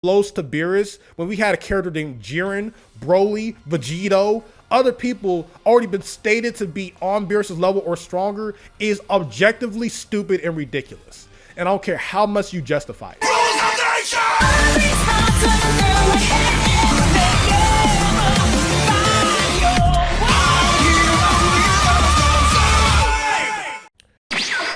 close to Beerus when we had a character named Jiren, Broly, Vegito, other people already been stated to be on Beerus's level or stronger is objectively stupid and ridiculous. And I don't care how much you justify it.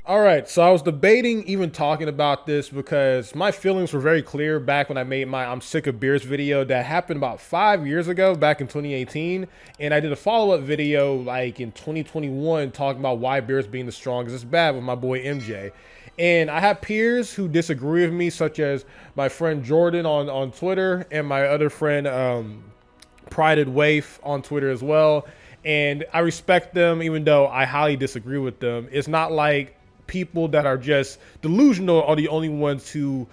All right, so I was debating even talking about this because my feelings were very clear back when I made my I'm sick of Beerus video that happened about 5 years ago, back in 2018. And I did a follow-up video like in 2021 talking about why Beerus being the strongest is bad with my boy MJ. And I have peers who disagree with me, such as my friend Jordan on Twitter and my other friend Prided Waif on Twitter as well. And I respect them even though I highly disagree with them. It's not like people that are just delusional are the only ones who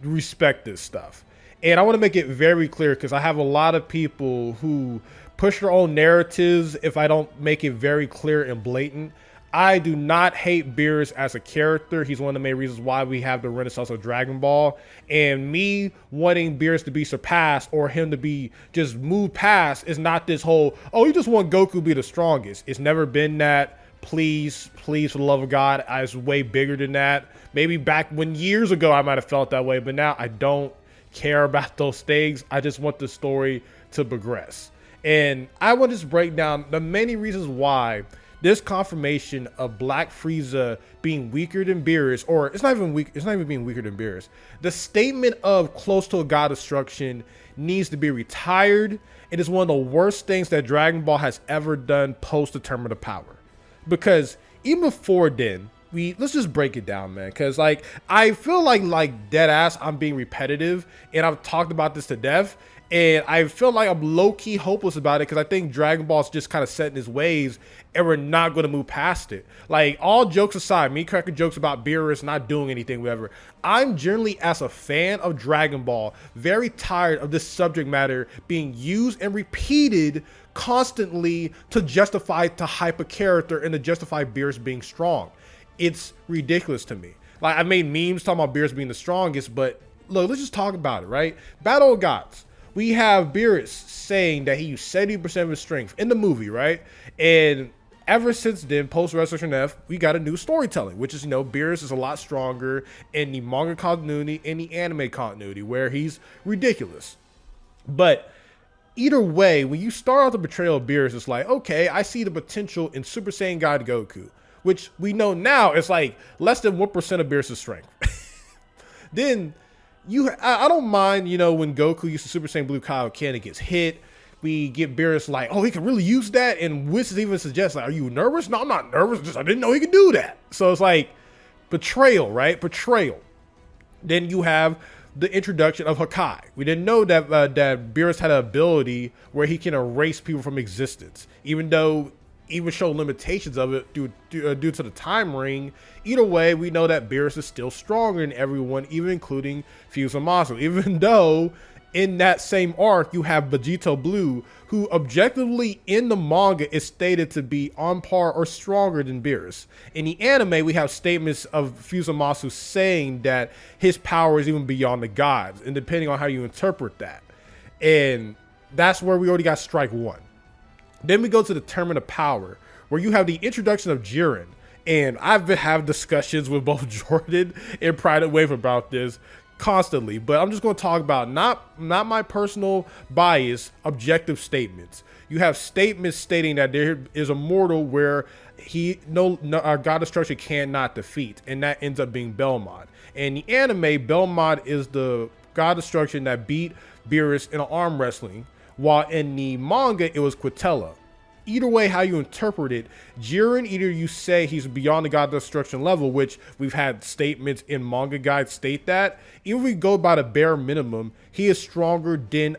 respect this stuff. And I want to make it very clear because I have a lot of people who push their own narratives if I don't make it very clear and blatant. I do not hate Beerus as a character. He's one of the main reasons why we have the renaissance of Dragon Ball. And me wanting Beerus to be surpassed or him to be just moved past is not this whole, oh, you just want Goku to be the strongest. It's never been that. Please, for the love of God, I was way bigger than that. Maybe back when years ago I might have felt that way, but now I don't care about those things. I just want the story to progress. And I want to just break down the many reasons why this confirmation of Black Frieza being weaker than Beerus, or it's not even being weaker than Beerus. The statement of close to a god destruction needs to be retired. It is one of the worst things that Dragon Ball has ever done post the Tournament of Power. Because even before then, let's just break it down, man. Because like I feel like dead ass I'm being repetitive, and I've talked about this to death, and I feel like I'm low-key hopeless about it because I think Dragon Ball's just kind of set in his ways and we're not going to move past it. Like, all jokes aside, me cracking jokes about Beerus not doing anything, whatever, I'm generally, as a fan of Dragon Ball, very tired of this subject matter being used and repeated constantly to hype a character and to justify Beerus being strong. It's ridiculous to me. Like, I made memes talking about Beerus being the strongest, but look, let's just talk about it, right? Battle of Gods. We have Beerus saying that he used 70% of his strength in the movie, right? And ever since then, post Resurrection F, we got a new storytelling, which is, Beerus is a lot stronger in the manga continuity and the anime continuity, where he's ridiculous. But either way, when you start out the betrayal of Beerus, it's like, okay, I see the potential in Super Saiyan God Goku, which we know now is like less than 1% of Beerus' strength. Then I don't mind, when Goku uses Super Saiyan Blue Kaioken, it gets hit. We get Beerus like, oh, he can really use that. And Whis even suggests, like, are you nervous? No, I'm not nervous. Just I didn't know he could do that. So it's like betrayal, right? Betrayal. Then you have the introduction of Hakai. We didn't know that that Beerus had an ability where he can erase people from existence, even though even show limitations of it due to the time ring. Either way, we know that Beerus is still stronger than everyone, even including Fusamasu, even though in that same arc you have Vegito Blue, who objectively in the manga is stated to be on par or stronger than Beerus. In the anime, we have statements of Fusamasu saying that his power is even beyond the gods, and depending on how you interpret that. And that's where we already got strike one. Then we go to the Tournament of Power, where you have the introduction of Jiren. And I've been having discussions with both Jordan and Private Wave about this constantly. But I'm just going to talk about not my personal bias, objective statements. You have statements stating that there is a mortal where God Destruction cannot defeat. And that ends up being Belmont. In the anime, Belmont is the God Destruction that beat Beerus in arm wrestling, while in the manga it was Quintella. Either way, how you interpret it, Jiren, either you say he's beyond the God Destruction level, which we've had statements in manga guides state that. Even if we go by the bare minimum, he is stronger than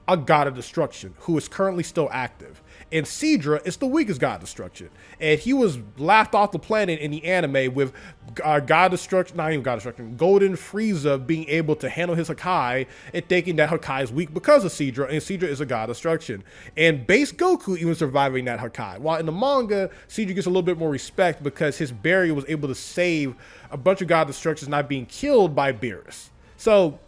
a God of Destruction, who is currently still active. And Sidra is the weakest God Destruction. And he was laughed off the planet in the anime with God Destruction, not even God Destruction, Golden Frieza being able to handle his Hakai and thinking that Hakai is weak because of Sidra, and Sidra is a God Destruction. And base Goku even surviving that Hakai. While in the manga, Sidra gets a little bit more respect because his barrier was able to save a bunch of God Destructions not being killed by Beerus. So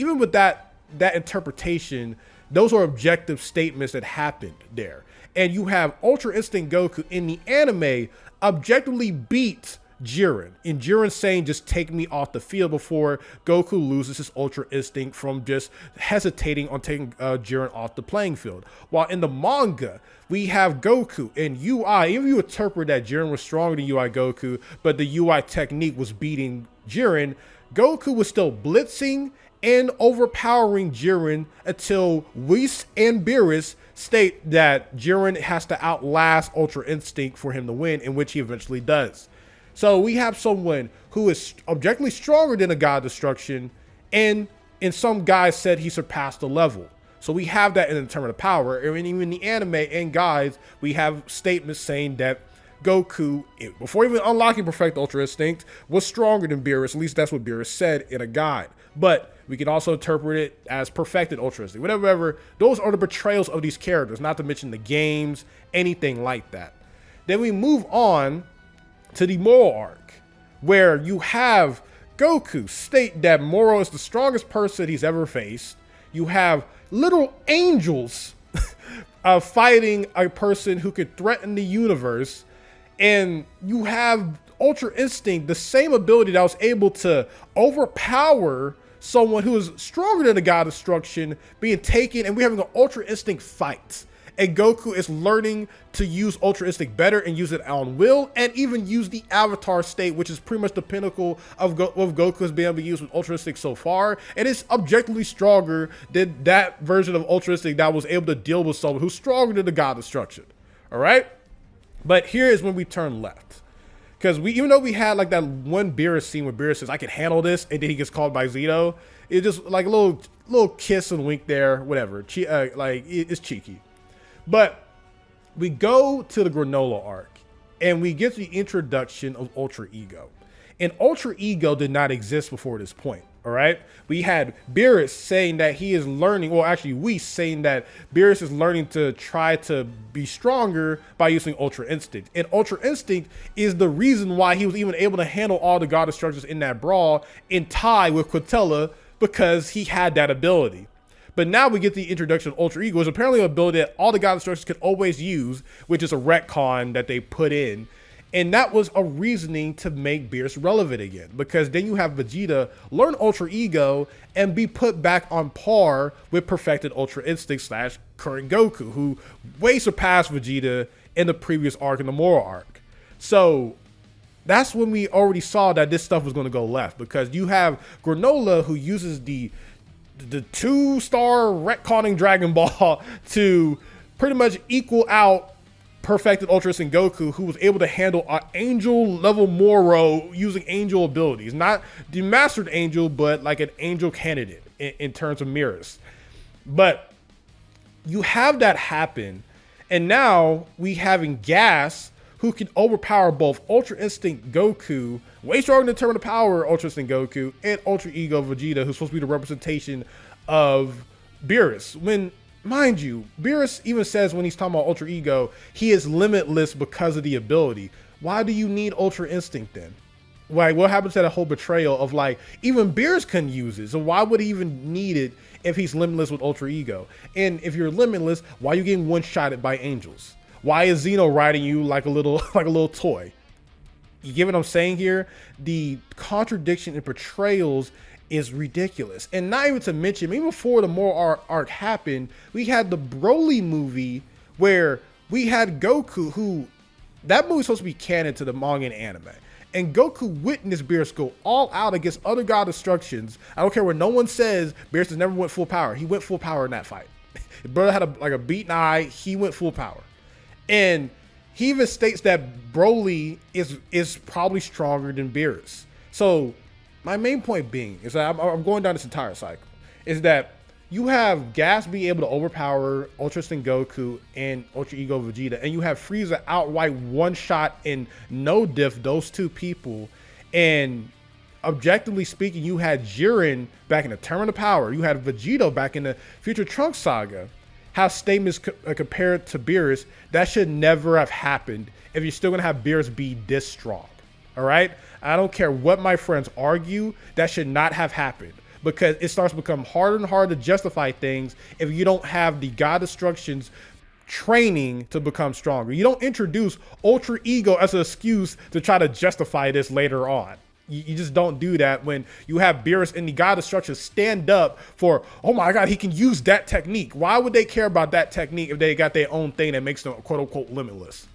even with that interpretation, those are objective statements that happened there. And you have Ultra Instinct Goku in the anime objectively beat Jiren. And Jiren saying, just take me off the field, before Goku loses his Ultra Instinct from just hesitating on taking Jiren off the playing field. While in the manga, we have Goku and UI. Even if you interpret that Jiren was stronger than UI Goku, but the UI technique was beating Jiren, Goku was still blitzing and overpowering Jiren until Whis and Beerus state that Jiren has to outlast Ultra Instinct for him to win, in which he eventually does. So we have someone who is objectively stronger than a God Destruction, and in some guys said he surpassed the level. So we have that in the term of power. And even in the anime and guides, we have statements saying that Goku, before even unlocking Perfect Ultra Instinct, was stronger than Beerus. At least that's what Beerus said in a guide. But we can also interpret it as Perfected Ultra Instinct. Whatever. Those are the betrayals of these characters, not to mention the games, anything like that. Then we move on to the Moro arc, where you have Goku state that Moro is the strongest person he's ever faced. You have little angels fighting a person who could threaten the universe. And you have Ultra Instinct, the same ability that was able to overpower someone who is stronger than the God Destruction, being taken, and we're having an Ultra Instinct fight. And Goku is learning to use Ultra Instinct better and use it on will, and even use the Avatar state, which is pretty much the pinnacle of what Goku has been able to use with Ultra Instinct so far. And it's objectively stronger than that version of Ultra Instinct that was able to deal with someone who's stronger than the God Destruction. All right? But here is when we turn left. Because even though we had like that one Beerus scene where Beerus says, I can handle this, and then he gets called by Zito, it's just like a little kiss and wink there, whatever. It's cheeky. But we go to the Granola arc, and we get the introduction of Ultra Ego. And Ultra Ego did not exist before this point. All right, we had Beerus saying that he is learning, well, actually, we saying that Beerus is learning to try to be stronger by using Ultra Instinct. And Ultra Instinct is the reason why he was even able to handle all the God Destructors in that brawl in tie with Quintella, because he had that ability. But now we get the introduction of Ultra Ego, which is apparently an ability that all the God Destructors can always use, which is a retcon that they put in. And that was a reasoning to make Beerus relevant again, because then you have Vegeta learn Ultra Ego and be put back on par with Perfected Ultra Instinct / current Goku, who way surpassed Vegeta in the previous arc, in the Moro arc. So that's when we already saw that this stuff was going to go left, because you have Granola, who uses the 2-star retconning Dragon Ball to pretty much equal out Perfected Ultra Instinct Goku, who was able to handle an angel level Moro using angel abilities. Not the mastered angel, but like an angel candidate in terms of mirrors. But you have that happen, and now we having Gas, who can overpower both Ultra Instinct Goku, way stronger than Terminal Power Ultra Instinct Goku, and Ultra Ego Vegeta, who's supposed to be the representation of Beerus. When, mind you, Beerus even says when he's talking about Ultra Ego, he is limitless because of the ability. Why do you need Ultra Instinct then? Like, what happens to that whole betrayal of, like, even Beerus couldn't use it, so why would he even need it if he's limitless with Ultra Ego? And if you're limitless, why are you getting one-shotted by angels? Why is Xeno riding you like a little toy? You get what I'm saying here? The contradiction in portrayals is ridiculous. And not even to mention, even before the Moro arc happened, we had the Broly movie where we had Goku, who, that movie's supposed to be canon to the manga and anime. And Goku witnessed Beerus go all out against other God Destructions. I don't care what no one says, Beerus has never went full power. He went full power in that fight. His brother had a beaten eye, he went full power. And he even states that Broly is probably stronger than Beerus. So my main point being is that I'm going down this entire cycle, is that you have Gas be able to overpower Ultra Instinct Goku and Ultra Ego Vegeta, and you have Frieza outright one-shot and no diff those two people. And objectively speaking, you had Jiren back in the Tournament of Power. You had Vegito back in the Future Trunks saga. Have statements compared to Beerus that should never have happened if you're still going to have Beerus be this strong. All right? I don't care what my friends argue, that should not have happened. because it starts to become harder and harder to justify things if you don't have the God Destruction's training to become stronger. You don't introduce Ultra Ego as an excuse to try to justify this later on. You just don't do that when you have Beerus and the God Destruction stand up for, oh my God, he can use that technique. Why would they care about that technique if they got their own thing that makes them quote unquote limitless?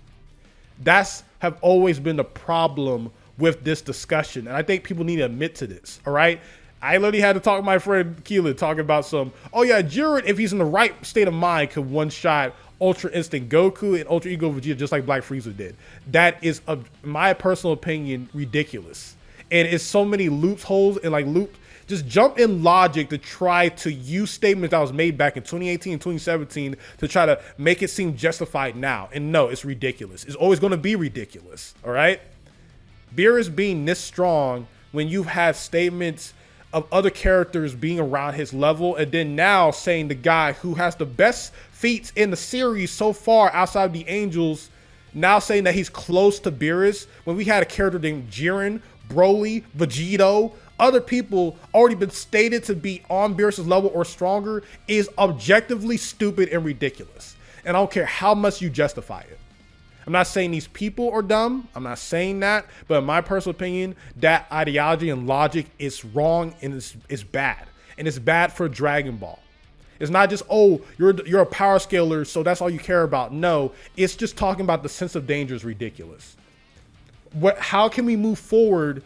That's have always been the problem with this discussion. And I think people need to admit to this, all right? I literally had to talk to my friend Keelan talking about oh yeah, Jiren, if he's in the right state of mind, could one-shot Ultra Instinct Goku and Ultra Ego Vegeta just like Black Frieza did. That is, in my personal opinion, ridiculous. And it's so many loopholes and just jump in logic to try to use statements that was made back in 2018 and 2017 to try to make it seem justified now. And no, it's ridiculous. It's always going to be ridiculous, all right? Beerus being this strong when you have statements of other characters being around his level, and then now saying the guy who has the best feats in the series so far outside of the Angels, now saying that he's close to Beerus when we had a character named Jiren, Broly, Vegito, other people already been stated to be on Beerus' level or stronger, is objectively stupid and ridiculous. And I don't care how much you justify it. I'm not saying these people are dumb. I'm not saying that. But in my personal opinion, that ideology and logic is wrong and it's bad. And it's bad for Dragon Ball. It's not just, oh, you're a power scaler, so that's all you care about. No, it's just talking about the sense of danger is ridiculous. How can we move forward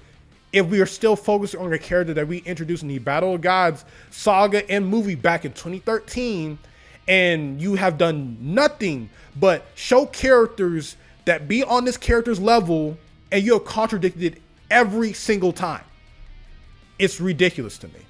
if we are still focused on a character that we introduced in the Battle of Gods saga and movie back in 2013, and you have done nothing but show characters that be on this character's level, and you have contradicted it every single time? It's ridiculous to me.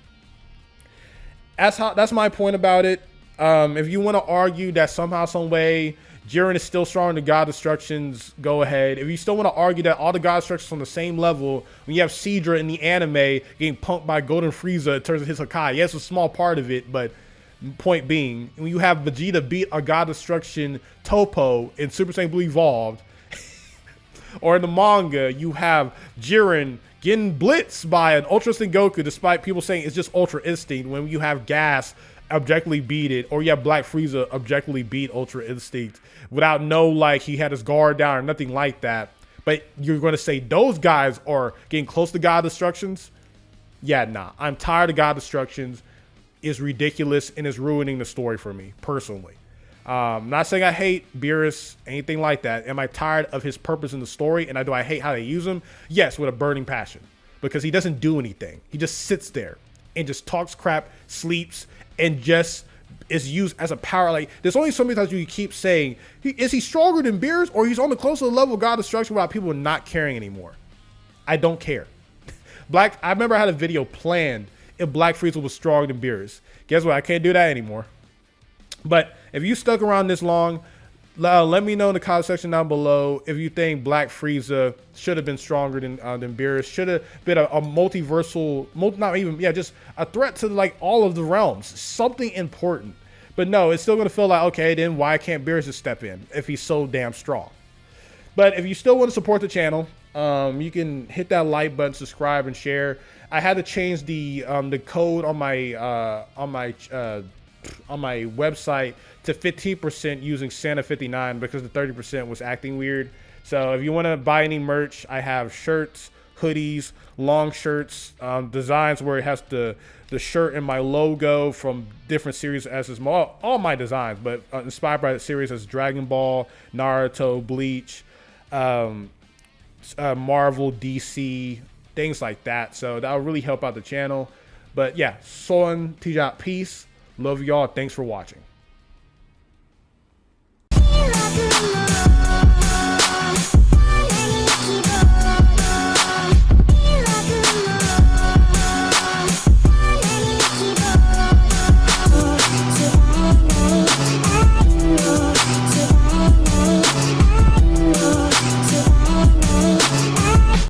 That's my point about it. If you want to argue that somehow, some way, Jiren is still strong than God Destructions, go ahead. If you still want to argue that all the God Destructions on the same level, when you have Seadra in the anime getting punked by Golden Frieza in terms of his Hakai, yes, it's a small part of it, but point being, when you have Vegeta beat a God Destruction Topo in Super Saiyan Blue Evolved, or in the manga, you have Jiren getting blitzed by an Ultra Instinct Goku, despite people saying it's just Ultra Instinct, when you have Gas objectively beat it, or you have Black Frieza objectively beat Ultra Instinct without he had his guard down or nothing like that. But you're going to say those guys are getting close to God Destructions? Yeah, nah. I'm tired of God Destructions. It's ridiculous and it's ruining the story for me personally. I'm not saying I hate Beerus, anything like that. Am I tired of his purpose in the story? And do I hate how they use him? Yes, with a burning passion. Because he doesn't do anything. He just sits there and just talks crap, sleeps, and just is used as a power. There's only so many times you keep saying, is he stronger than Beerus, or he's on the closer level of God Destruction without people not caring anymore? I don't care. I remember I had a video planned if Black Frieza was stronger than Beerus. Guess what? I can't do that anymore. But if you stuck around this long, let me know in the comment section down below if you think Black Frieza should have been stronger than Beerus, should have been a multiversal, just a threat to all of the realms, something important. But no, it's still going to feel like, okay, then why can't Beerus just step in if he's so damn strong? But if you still want to support the channel, you can hit that like button, subscribe, and share. I had to change the code on my website to 15% using Santa59 because the 30% was acting weird. So if you want to buy any merch, I have shirts, hoodies, long shirts, designs where it has the shirt and my logo from different series as is all my designs, but inspired by the series as Dragon Ball, Naruto, Bleach, Marvel, DC, things like that. So that'll really help out the channel. But yeah, SonTJ, peace. Love y'all. Thanks for watching.